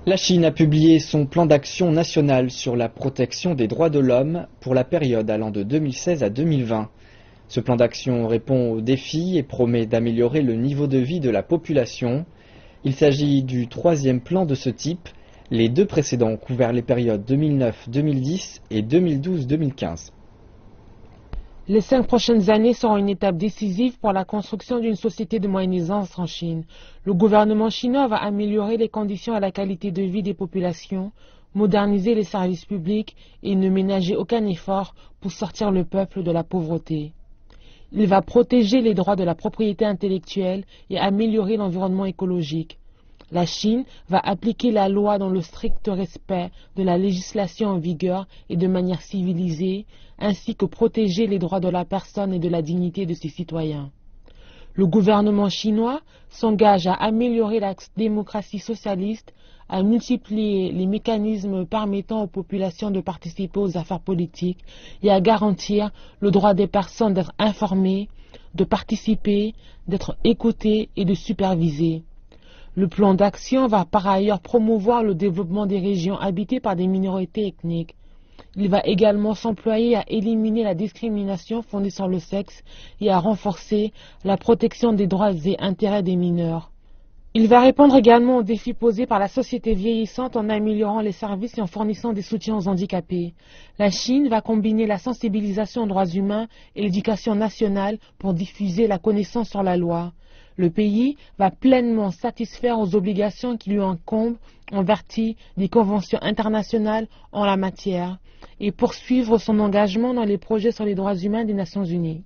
La Chine a publié son plan d'action national sur la protection des droits de l'homme pour la période allant de 2016 à 2020. Ce plan d'action répond aux défis et promet d'améliorer le niveau de vie de la population. Il s'agit du troisième plan de ce type. Les deux précédents ont couvert les périodes 2009-2010 et 2012-2015. Les 5 prochaines années seront une étape décisive pour la construction d'une société de moyenne aisance en Chine. Le gouvernement chinois va améliorer les conditions et la qualité de vie des populations, moderniser les services publics et ne ménager aucun effort pour sortir le peuple de la pauvreté. Il va protéger les droits de la propriété intellectuelle et améliorer l'environnement écologique. La Chine va appliquer la loi dans le strict respect de la législation en vigueur et de manière civilisée, ainsi que protéger les droits de la personne et de la dignité de ses citoyens. Le gouvernement chinois s'engage à améliorer la démocratie socialiste, à multiplier les mécanismes permettant aux populations de participer aux affaires politiques et à garantir le droit des personnes d'être informées, de participer, d'être écoutées et de superviser. Le plan d'action va par ailleurs promouvoir le développement des régions habitées par des minorités ethniques. Il va également s'employer à éliminer la discrimination fondée sur le sexe et à renforcer la protection des droits et intérêts des mineurs. Il va répondre également aux défis posés par la société vieillissante en améliorant les services et en fournissant des soutiens aux handicapés. La Chine va combiner la sensibilisation aux droits humains et l'éducation nationale pour diffuser la connaissance sur la loi. Le pays va pleinement satisfaire aux obligations qui lui incombent en vertu des conventions internationales en la matière et poursuivre son engagement dans les projets sur les droits humains des Nations Unies.